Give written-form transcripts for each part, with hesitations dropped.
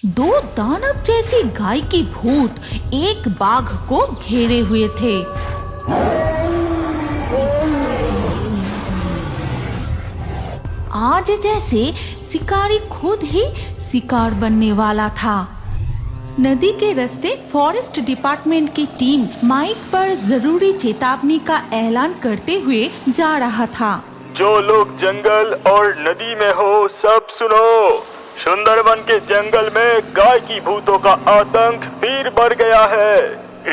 दो दानव जैसी गाय की भूत एक बाघ को घेरे हुए थे। आज जैसे शिकारी खुद ही शिकार बनने वाला था। नदी के रास्ते फॉरेस्ट डिपार्टमेंट की टीम माइक पर जरूरी चेतावनी का ऐलान करते हुए जा रहा था। जो लोग जंगल और नदी में हो सब सुनो, सुंदरबन के जंगल में गाय की भूतों का आतंक फिर बढ़ गया है,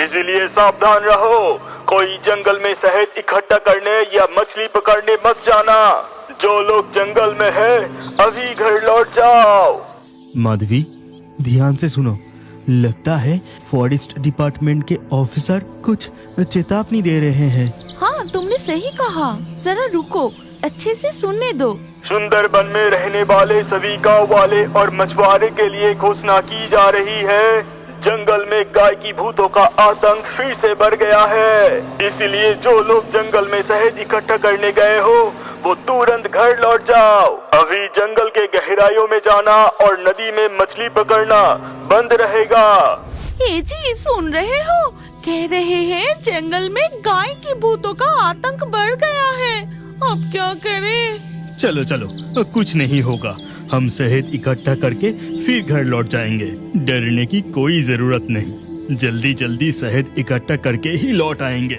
इसलिए सावधान रहो। कोई जंगल में शहद इकट्ठा करने या मछली पकड़ने मत जाना। जो लोग जंगल में है अभी घर लौट जाओ। माधवी, ध्यान से सुनो। लगता है फॉरेस्ट डिपार्टमेंट के ऑफिसर कुछ चेतावनी दे रहे हैं। हाँ, तुमने सही कहा। जरा रुको, अच्छे से सुनने दो। सुंदरबन में रहने वाले सभी गांव वाले और मछुआरे के लिए घोषणा की जा रही है। जंगल में गाय की भूतों का आतंक फिर से बढ़ गया है, इसलिए जो लोग जंगल में शहद इकट्ठा करने गए हो वो तुरंत घर लौट जाओ। अभी जंगल के गहराइयों में जाना और नदी में मछली पकड़ना बंद रहेगा। ये जी सुन रहे हो, कह रहे हैं जंगल में गाय की भूतों का आतंक बढ़ गया है। अब क्या करें? चलो चलो, कुछ नहीं होगा। हम शहद इकट्ठा करके फिर घर लौट जाएंगे। डरने की कोई जरूरत नहीं। जल्दी जल्दी शहद इकट्ठा करके ही लौट आएंगे।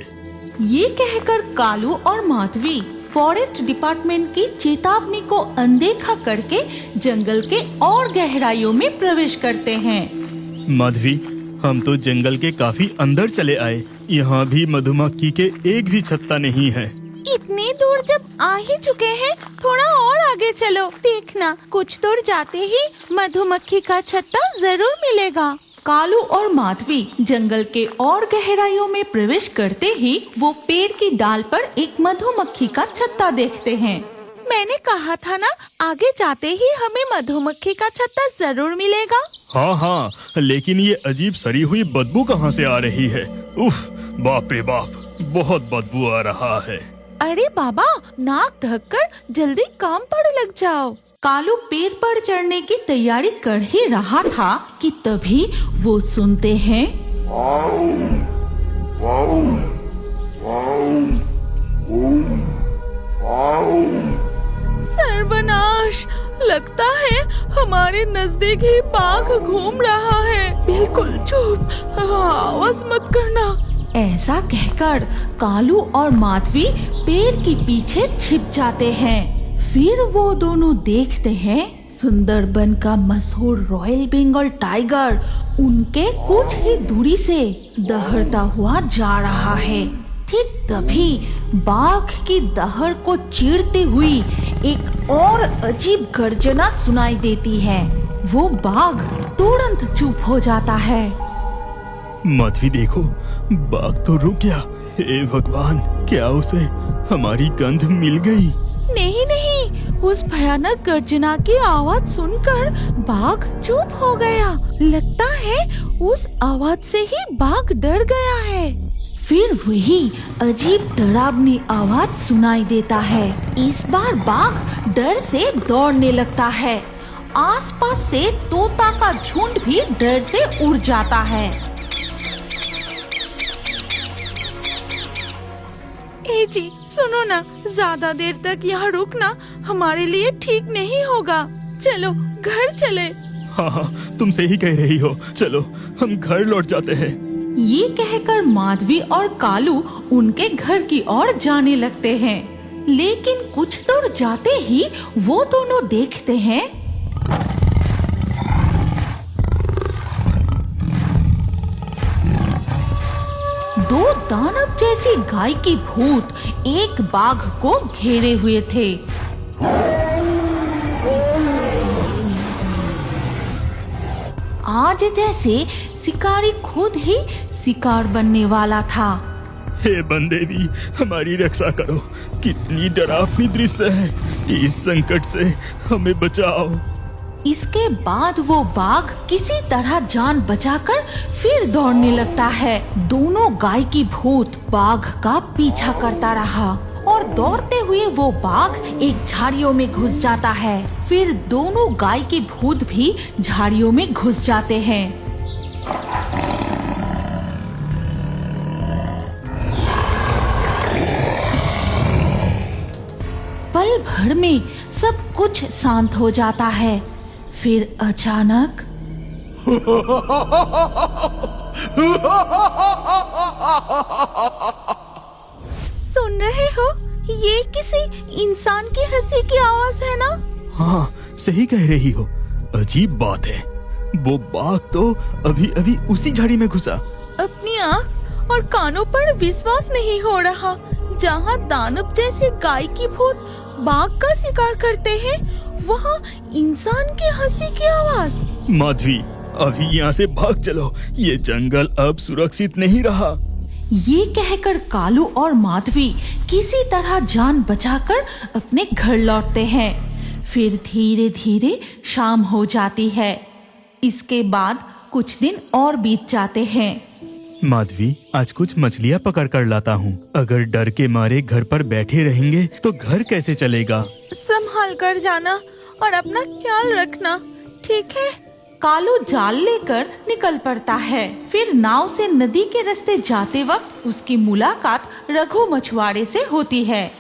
ये कहकर कालू और माधवी फॉरेस्ट डिपार्टमेंट की चेतावनी को अनदेखा करके जंगल के और गहराइयों में प्रवेश करते हैं। माधवी, हम तो जंगल के काफी अंदर चले आए। यहाँ भी मधुमक्खी के एक भी छत्ता नहीं है। इतनी दूर जब आ ही चुके हैं, थोड़ा और आगे चलो। देखना, कुछ दूर जाते ही मधुमक्खी का छत्ता जरूर मिलेगा। कालू और माधवी जंगल के और गहराइयों में प्रवेश करते ही वो पेड़ की डाल पर एक मधुमक्खी का छत्ता देखते हैं। मैंने कहा था ना, आगे जाते ही हमें मधुमक्खी का छत्ता जरूर मिलेगा। हाँ हाँ, लेकिन ये अजीब सड़ी हुई बदबू कहाँ से आ रही है? उफ, बाप रे बाप, बहुत बदबू आ रहा है। अरे बाबा, नाक ढककर जल्दी काम पर लग जाओ। कालू पेड़ पर चढ़ने की तैयारी कर ही रहा था कि तभी वो सुनते हैं, सर्वनाश! लगता है हमारे नजदीक ही बाघ घूम रहा है। बिल्कुल चुप, आवाज मत करना। ऐसा कहकर कालू और माधवी पेड़ के पीछे छिप जाते हैं। फिर वो दोनों देखते हैं सुंदरबन का मशहूर रॉयल बंगाल टाइगर उनके कुछ ही दूरी से दहड़ता हुआ जा रहा है। ठीक तभी बाघ की दहड़ को चीरते हुई एक और अजीब गर्जना सुनाई देती है। वो बाघ तुरंत चुप हो जाता है। माधवी देखो, बाघ तो रुक गया। हे भगवान, क्या उसे हमारी गंध मिल गई? नहीं नहीं, उस भयानक गर्जना की आवाज सुनकर बाघ चुप हो गया। लगता है उस आवाज से ही बाघ डर गया है। फिर वही अजीब डरावनी आवाज सुनाई देता है। इस बार बाघ डर से दौड़ने लगता है। आसपास से तोता का झुंड भी डर से उड़ जाता है। ए जी सुनो ना, ज्यादा देर तक यहाँ रुकना हमारे लिए ठीक नहीं होगा। चलो घर चले। हाँ हाँ, तुम सही कह रही हो। चलो हम घर लौट जाते हैं। ये कहकर माधवी और कालू उनके घर की ओर जाने लगते हैं। लेकिन कुछ दूर जाते ही वो दोनों देखते हैं दो दानव जैसी गाय की भूत एक बाघ को घेरे हुए थे। आज जैसे शिकारी खुद ही शिकार बनने वाला था। हे बंदेवी, हमारी रक्षा करो। कितनी डरावनी दृश्य है। इस संकट से हमें बचाओ। इसके बाद वो बाघ किसी तरह जान बचाकर फिर दौड़ने लगता है। दोनों गाय की भूत बाघ का पीछा करता रहा और दौड़ते हुए वो बाघ एक झाड़ियों में घुस जाता है। फिर दोनों गाय के भूत भी झाड़ियों में घुस जाते हैं। पल भर में सब कुछ शांत हो जाता है। फिर अचानक सुन रहे हो? ये किसी इंसान की हंसी की आवाज है ना? हाँ, सही कह रही हो। अजीब बात है, वो बाघ तो अभी अभी उसी झाड़ी में घुसा। अपनी आँख और कानों पर विश्वास नहीं हो रहा। जहाँ दानव जैसे गाय की भूत बाघ का शिकार करते हैं, वहाँ इंसान की हंसी की आवाज। माधवी, अभी यहाँ से भाग चलो, ये जंगल अब सुरक्षित नहीं रहा। ये कहकर कालू और माधवी किसी तरह जान बचाकर अपने घर लौटते हैं। फिर धीरे धीरे शाम हो जाती है। इसके बाद कुछ दिन और बीत जाते हैं। माधवी, आज कुछ मछलियाँ पकड़ कर लाता हूँ। अगर डर के मारे घर पर बैठे रहेंगे तो घर कैसे चलेगा? संभाल कर जाना और अपना ख्याल रखना, ठीक है? कालू जाल लेकर निकल पड़ता है। फिर नाव से नदी के रास्ते जाते वक्त उसकी मुलाकात रघु मछुआरे से होती है।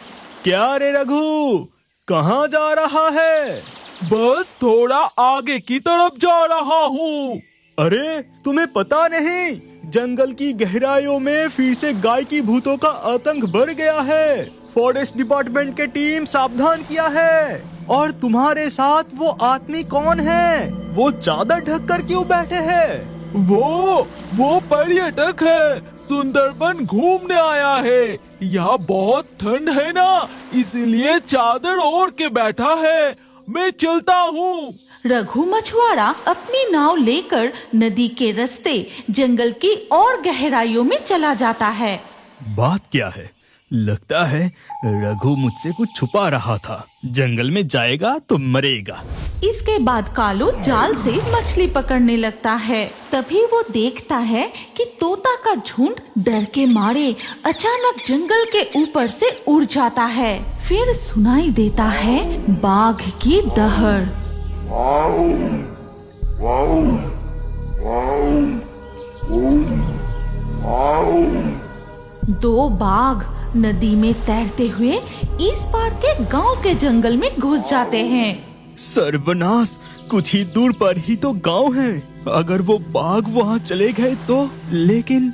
क्या रे रघु, कहाँ जा रहा है? बस थोड़ा आगे की तरफ जा रहा हूँ। अरे, तुम्हें पता नहीं, जंगल की गहराइयों में फिर से गाय की भूतों का आतंक बढ़ गया है। फॉरेस्ट डिपार्टमेंट के टीम सावधान किया है। और तुम्हारे साथ वो आदमी कौन है? वो चादर ढक कर क्यों बैठे हैं? वो पर्यटक है, सुंदरबन घूमने आया है। यहाँ बहुत ठंड है ना, इसीलिए चादर ओढ़ के बैठा है। मैं चलता हूँ। रघु मछुआरा अपनी नाव लेकर नदी के रास्ते जंगल की और गहराइयों में चला जाता है। बात क्या है? लगता है रघु मुझसे कुछ छुपा रहा था। जंगल में जाएगा तो मरेगा। इसके बाद कालू जाल से मछली पकड़ने लगता है। तभी वो देखता है कि तोता का झुंड डर के मारे अचानक जंगल के ऊपर से उड़ जाता है। फिर सुनाई देता है बाघ की दहड़। दो बाघ नदी में तैरते हुए इस पार के गांव के जंगल में घुस जाते हैं। सर्वनाश, कुछ ही दूर पर ही तो गांव है। अगर वो बाघ वहां चले गए तो? लेकिन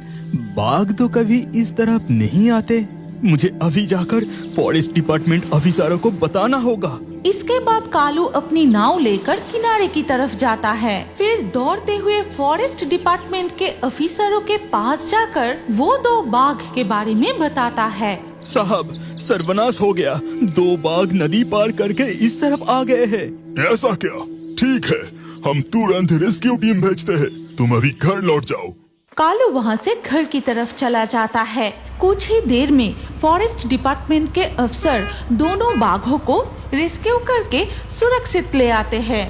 बाघ तो कभी इस तरफ नहीं आते। मुझे अभी जाकर फॉरेस्ट डिपार्टमेंट ऑफिसरों को बताना होगा। इसके बाद कालू अपनी नाव लेकर किनारे की तरफ जाता है। फिर दौड़ते हुए फॉरेस्ट डिपार्टमेंट के ऑफिसरों के पास जाकर वो दो बाघ के बारे में बताता है। साहब, सर्वनाश हो गया। दो बाघ नदी पार करके इस तरफ आ गए हैं। ऐसा क्या? ठीक है, हम तुरंत रेस्क्यू टीम भेजते हैं। तुम अभी घर लौट जाओ। कालू वहाँ से घर की तरफ चला जाता है। कुछ ही देर में फॉरेस्ट डिपार्टमेंट के अफसर दोनों बाघों को रेस्क्यू करके सुरक्षित ले आते हैं।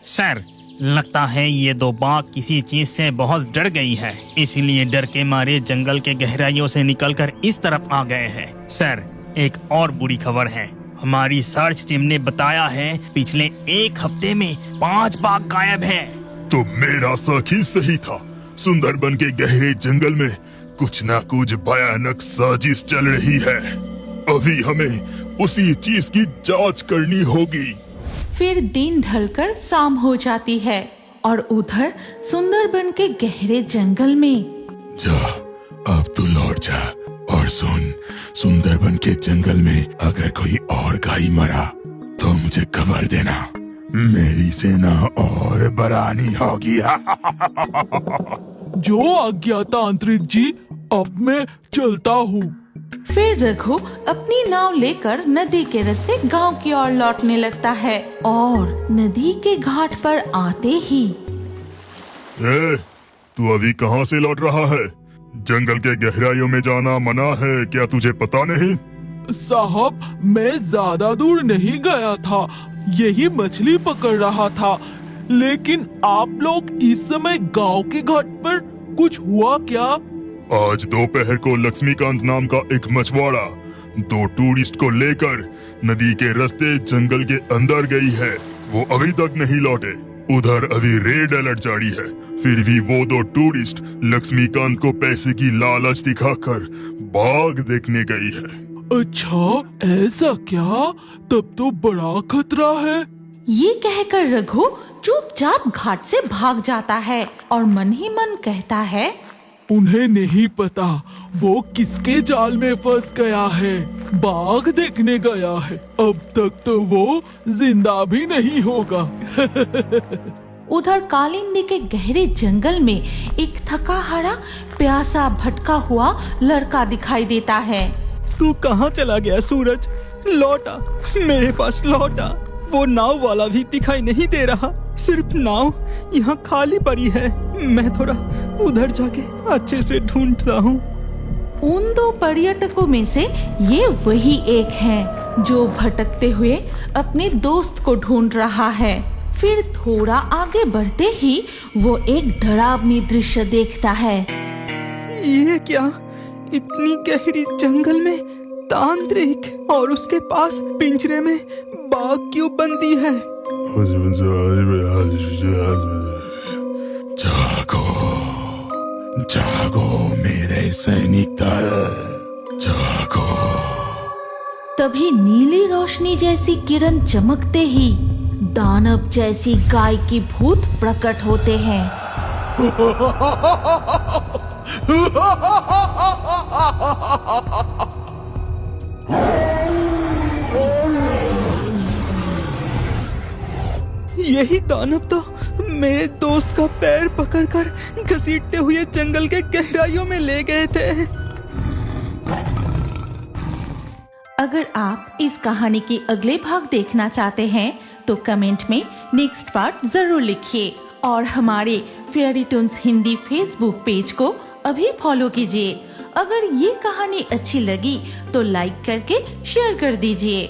सर, लगता है ये दो बाघ किसी चीज से बहुत डर गई है, इसीलिए डर के मारे जंगल के गहराइयों से निकलकर इस तरफ आ गए हैं। सर, एक और बुरी खबर है। हमारी सर्च टीम ने बताया है पिछले एक हफ्ते में 5 बाघ गायब हैं। तो मेरा शक ही सही था। सुंदरबन के गहरे जंगल में कुछ ना कुछ भयानक साजिश चल रही है। अभी हमें उसी चीज की जांच करनी होगी। फिर दिन ढलकर शाम हो जाती है और उधर सुंदरबन के गहरे जंगल में जा, अब तू लौट जा और सुन, सुंदरबन के जंगल में अगर कोई और गाय मरा तो मुझे खबर देना। मेरी सेना और बढ़ानी होगी। जो आज्ञा तांत्रिक जी, अब मैं चलता हूँ। फिर रघु अपनी नाव लेकर नदी के रास्ते गांव की ओर लौटने लगता है और नदी के घाट पर आते ही तू अभी कहाँ से लौट रहा है? जंगल के गहराइयों में जाना मना है, क्या तुझे पता नहीं? साहब, मैं ज्यादा दूर नहीं गया था, यही मछली पकड़ रहा था। लेकिन आप लोग इस समय गांव के घाट पर, कुछ हुआ क्या? आज दोपहर को लक्ष्मीकांत नाम का एक मछुआरा 2 टूरिस्ट को लेकर नदी के रास्ते जंगल के अंदर गई है। वो अभी तक नहीं लौटे। उधर अभी रेड अलर्ट जारी है। फिर भी वो 2 टूरिस्ट लक्ष्मीकांत को पैसे की लालच दिखाकर बाघ देखने गई है। अच्छा, ऐसा क्या? तब तो बड़ा खतरा है। ये कहकर रघु चुपचाप घाट से भाग जाता है और मन ही मन कहता है, उन्हें नहीं पता वो किसके जाल में फंस गया है। बाघ देखने गया है। अब तक तो वो जिंदा भी नहीं होगा। उधर कालिंदी के गहरे जंगल में एक थका हारा प्यासा भटका हुआ लड़का दिखाई देता है। तू कहाँ चला गया सूरज? लौटा, मेरे पास लौटा। वो नाव वाला भी दिखाई नहीं दे रहा। सिर्फ नाव यहाँ खाली पड़ी है। मैं थोड़ा उधर जाके अच्छे से ढूंढता हूँ। उन 2 पर्यटकों में से ये वही एक है जो भटकते हुए अपने दोस्त को ढूंढ रहा है। फिर थोड़ा आगे बढ़ते ही वो एक डरावनी दृश्य देखता है। ये क्या? इतनी गहरी जंगल में तांत्रिक, और उसके पास पिंजरे में बाघ क्यों बंदी है? जागो, जागो मेरे सैनिक दल, जागो। तभी नीली रोशनी जैसी किरण चमकते ही दानव जैसी गाय की भूत प्रकट होते हैं। यही दानव तो मेरे दोस्त का पैर पकड़कर घसीटते हुए जंगल के गहराइयों में ले गए थे। अगर आप इस कहानी की अगले भाग देखना चाहते हैं तो कमेंट में नेक्स्ट पार्ट जरूर लिखिए और हमारे fairy Toons Hindi Facebook page को अभी फॉलो कीजिए। अगर ये कहानी अच्छी लगी तो लाइक करके शेयर कर दीजिए।